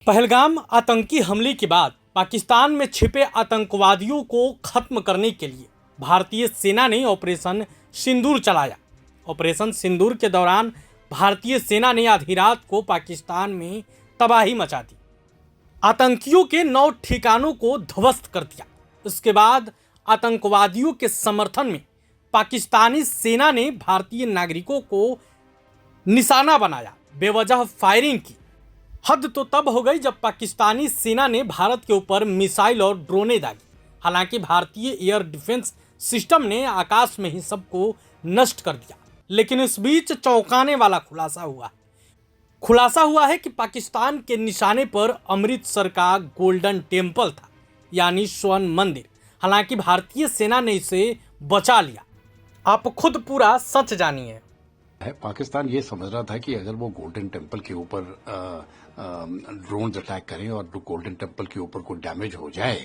पहलगाम आतंकी हमले के बाद पाकिस्तान में छिपे आतंकवादियों को खत्म करने के लिए भारतीय सेना ने ऑपरेशन सिंदूर चलाया। ऑपरेशन सिंदूर के दौरान भारतीय सेना ने आधी रात को पाकिस्तान में तबाही मचा दी, आतंकियों के 9 ठिकानों को ध्वस्त कर दिया। इसके बाद आतंकवादियों के समर्थन में पाकिस्तानी सेना ने भारतीय नागरिकों को निशाना बनाया, बेवजह फायरिंग की। हद तो तब हो गई जब पाकिस्तानी सेना ने भारत के ऊपर मिसाइल और ड्रोनें दागी। हालांकि भारतीय एयर डिफेंस सिस्टम ने आकाश में ही सबको नष्ट कर दिया, लेकिन इस बीच चौंकाने वाला खुलासा हुआ है कि पाकिस्तान के निशाने पर अमृतसर का गोल्डन टेम्पल था, यानी स्वर्ण मंदिर। हालांकि भारतीय सेना ने इसे बचा लिया। आप खुद पूरा सच जानिए। पाकिस्तान ये समझ रहा था कि अगर वो गोल्डन टेम्पल के ऊपर ड्रोन्स अटैक करें और गोल्डन टेम्पल के ऊपर कोई डैमेज हो जाए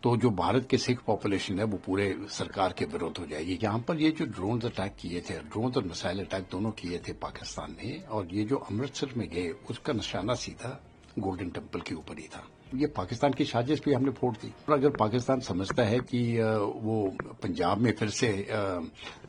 तो जो भारत के सिख पॉपुलेशन है वो पूरे सरकार के विरुद्ध हो जाएगी। यहाँ पर ये जो ड्रोन्स अटैक किए थे, ड्रोन्स और मिसाइल अटैक दोनों किए थे पाकिस्तान ने, और ये जो अमृतसर में गए उसका निशाना सीधा गोल्डन टेम्पल के ऊपर ही था। ये पाकिस्तान की साजिश भी हमने फोड़ दी। और अगर पाकिस्तान समझता है कि वो पंजाब में फिर से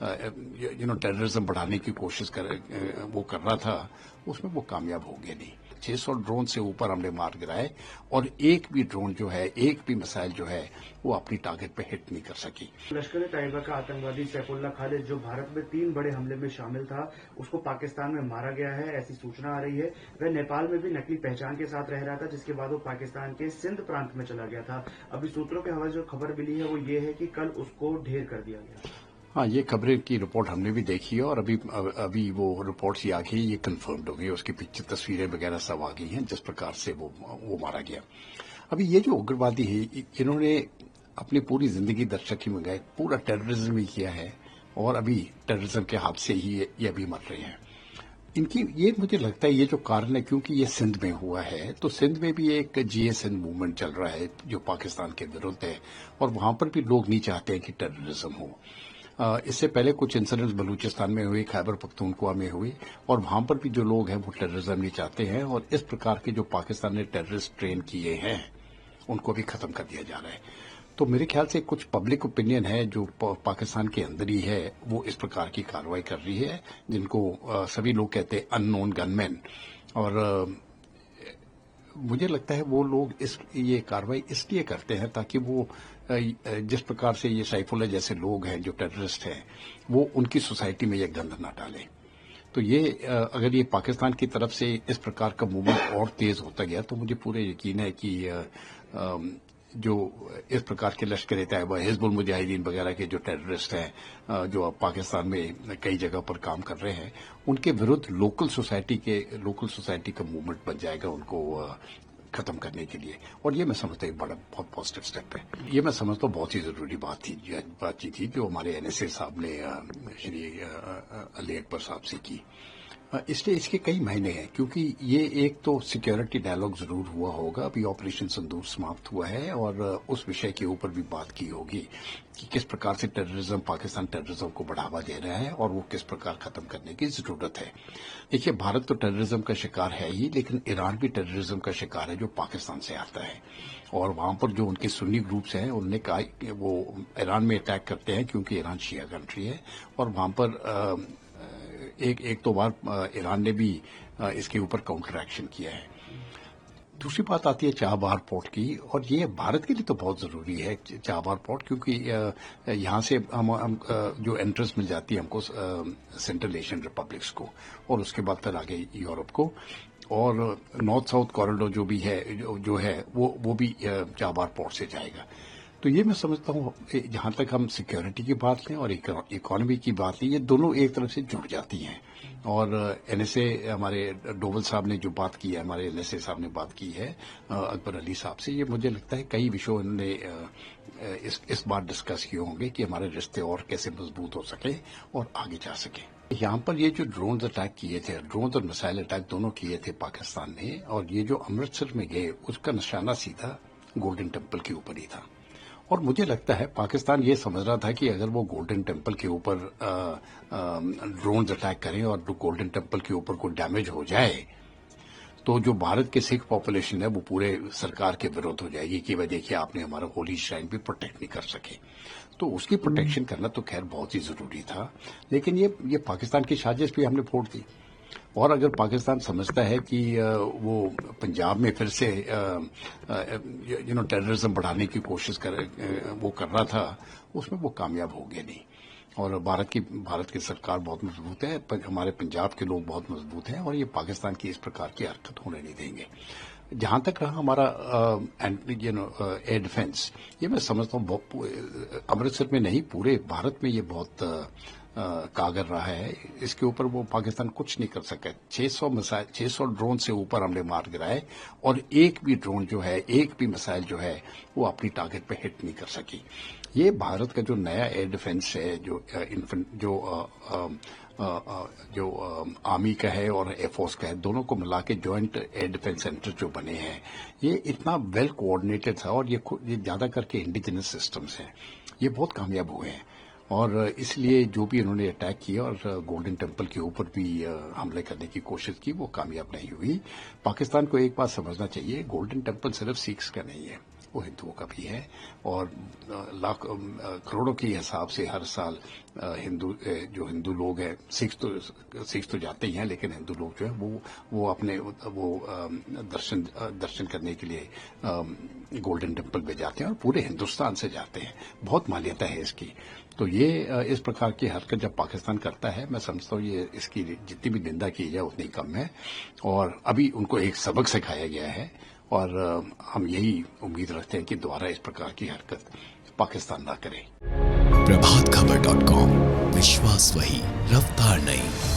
टेररिज्म बढ़ाने की कोशिश वो कर रहा था, उसमें वो कामयाब हो गया नहीं। 600 ड्रोन से ऊपर हमने मार गिराए और एक भी ड्रोन जो है, एक भी मिसाइल जो है वो अपनी टारगेट पे हिट नहीं कर सकी। लश्कर तैयबा का आतंकवादी सैफुल्लाह खालिद जो भारत में 3 बड़े हमले में शामिल था, उसको पाकिस्तान में मारा गया है, ऐसी सूचना आ रही है। वह नेपाल में भी नकली पहचान के साथ रह रहा था, जिसके बाद वो पाकिस्तान के सिंध प्रांत में चला गया था। अभी सूत्रों के हवाले जो खबर मिली है वो ये है कि कल उसको ढेर कर दिया गया। हाँ, ये खबरें की रिपोर्ट हमने भी देखी है और अभी वो रिपोर्ट्स ही आ गई, ये कंफर्म्ड हो गई, उसकी पिक्चर तस्वीरें वगैरह सब आ गई हैं जिस प्रकार से वो मारा गया। अभी ये जो उग्रवादी है, इन्होंने अपनी पूरी जिंदगी दर्शकी में गए, पूरा टेररिज्म ही किया है और अभी टेररिज्म के हाथ से ही ये अभी मर रहे हैं। इनकी ये मुझे लगता है ये जो कारण है, क्योंकि ये सिंध में हुआ है, तो सिंध में भी एक जीए सिंध मूवमेंट चल रहा है जो पाकिस्तान के विरुद्ध है और वहां पर भी लोग नहीं चाहते हैं कि टेररिज्म हो। इससे पहले कुछ इंसिडेंट्स बलूचिस्तान में हुए, खैबर पख्तूनख्वा में हुए, और वहां पर भी जो लोग हैं वो टेररिज्म नहीं चाहते हैं और इस प्रकार के जो पाकिस्तान ने टेररिस्ट ट्रेन किए हैं उनको भी खत्म कर दिया जा रहा है। तो मेरे ख्याल से कुछ पब्लिक ओपिनियन है जो पाकिस्तान के अंदर ही है, वो इस प्रकार की कार्रवाई कर रही है, जिनको सभी लोग कहते हैं अननोन गनमैन। और मुझे लगता है वो लोग ये कार्रवाई इसलिए करते हैं ताकि वो जिस प्रकार से ये सैफुल्लाह जैसे लोग हैं जो टेररिस्ट हैं, वो उनकी सोसाइटी में ये गंद ना डालें। तो ये अगर ये पाकिस्तान की तरफ से इस प्रकार का मूवमेंट और तेज होता गया तो मुझे पूरे यकीन है कि जो इस प्रकार के लश्कर तैयबा, हिजबुल मुजाहिदीन वगैरह के जो टेररिस्ट हैं जो अब पाकिस्तान में कई जगह पर काम कर रहे हैं, उनके विरुद्ध लोकल सोसाइटी का मूवमेंट बन जाएगा उनको खत्म करने के लिए। और ये मैं समझता हूँ बहुत पॉजिटिव स्टेप है। ये मैं समझता हूँ बहुत ही जरूरी बातचीत थी जो हमारे एनएसए साहब ने श्री अली अकबर साहब से की। इसलिए इसके कई महीने हैं, क्योंकि ये एक तो सिक्योरिटी डायलॉग जरूर हुआ होगा, अभी ऑपरेशन सिंदूर समाप्त हुआ है और उस विषय के ऊपर भी बात की होगी कि किस प्रकार से पाकिस्तान टेररिज्म को बढ़ावा दे रहा है और वो किस प्रकार खत्म करने की जरूरत है। देखिए, भारत तो टेररिज्म का शिकार है ही, लेकिन ईरान भी टेररिज्म का शिकार है जो पाकिस्तान से आता है। और वहां पर जो उनके सुन्नी ग्रुप्स हैं उन्होंने कहा कि वो ईरान में अटैक करते हैं क्योंकि ईरान शिया कंट्री है, और वहां पर एक दो बार ईरान ने भी इसके ऊपर काउंटर एक्शन किया है। दूसरी बात आती है चाबहार पोर्ट की, और ये भारत के लिए तो बहुत जरूरी है चाबहार पोर्ट, क्योंकि यहाँ से हम जो एंट्रेंस मिल जाती है हमको सेंट्रल एशियन रिपब्लिक्स को, और उसके बाद फिर आगे यूरोप को, और नॉर्थ साउथ कॉरिडोर जो भी है जो है वो भी चाबहार पोर्ट से जाएगा। तो ये मैं समझता हूँ जहां तक हम सिक्योरिटी की बात लें और इकोनॉमी की बात लें, ये दोनों एक तरफ से जुड़ जाती हैं। और एनएसए हमारे डोवल साहब ने जो बात की है, हमारे एनएसए साहब ने बात की है अकबर अली साहब से, ये मुझे लगता है कई विषयों उन्होंने इस बार डिस्कस किए होंगे कि हमारे रिश्ते और कैसे मजबूत हो सके और आगे जा सके। यहाँ पर ये जो ड्रोन्स अटैक किए थे, ड्रोन्स और मिसाइल अटैक दोनों किए थे पाकिस्तान ने, और ये जो अमृतसर में गए उसका निशाना सीधा गोल्डन टेम्पल के ऊपर ही था। और मुझे लगता है पाकिस्तान ये समझ रहा था कि अगर वो गोल्डन टेम्पल के ऊपर ड्रोन्स अटैक करें और गोल्डन टेम्पल के ऊपर कोई डैमेज हो जाए तो जो भारत के सिख पॉपुलेशन है वो पूरे सरकार के विरोध हो जाएगी कि भाई देखिए आपने हमारा होली श्राइन भी प्रोटेक्ट नहीं कर सके। तो उसकी प्रोटेक्शन करना तो खैर बहुत ही जरूरी था, लेकिन ये पाकिस्तान की साजिश भी हमने फोड़ दी। और अगर पाकिस्तान समझता है कि वो पंजाब में फिर से टेररिज्म बढ़ाने की कोशिश कर रहा था, उसमें वो कामयाब हो गया नहीं। और भारत की सरकार बहुत मजबूत है, पर हमारे पंजाब के लोग बहुत मजबूत हैं और ये पाकिस्तान की इस प्रकार की हरकत होने नहीं देंगे। जहां तक रहा हमारा एयर डिफेंस, ये मैं समझता हूँ अमृतसर में नहीं पूरे भारत में ये बहुत कारगर रहा है। इसके ऊपर वो पाकिस्तान कुछ नहीं कर सका। 600 ड्रोन से ऊपर हमने मार गिराए और एक भी ड्रोन जो है, एक भी मिसाइल जो है वो अपनी टारगेट पे हिट नहीं कर सकी। ये भारत का जो नया एयर डिफेंस है, जो आर्मी का है और एयरफोर्स का है, दोनों को मिला के ज्वाइंट एयर डिफेंस सेंटर जो बने हैं, ये इतना वेल कोऑर्डिनेटेड था और ये ज्यादा करके इंडिजिनस सिस्टम्स हैं, ये बहुत कामयाब हुए हैं। और इसलिए जो भी उन्होंने अटैक किया और गोल्डन टेम्पल के ऊपर भी हमले करने की कोशिश की, वो कामयाब नहीं हुई। पाकिस्तान को एक बात समझना चाहिए, गोल्डन टेम्पल सिर्फ सिख्स का नहीं है, वो हिंदुओं का भी है। और करोड़ों के हिसाब से हर साल हिंदू लोग हैं, सिख तो जाते ही हैं, लेकिन हिंदू लोग जो है वो अपने दर्शन करने के लिए गोल्डन टेम्पल में जाते हैं और पूरे हिंदुस्तान से जाते हैं। बहुत मान्यता है इसकी। तो ये इस प्रकार की हरकत जब पाकिस्तान करता है, मैं समझता हूँ ये इसकी जितनी भी निंदा की जाए उतनी कम है। और अभी उनको एक सबक सिखाया गया है और हम यही उम्मीद रखते हैं कि दोबारा इस प्रकार की हरकत पाकिस्तान ना करे। प्रभातखबर.com, विश्वास वही, रफ्तार नहीं।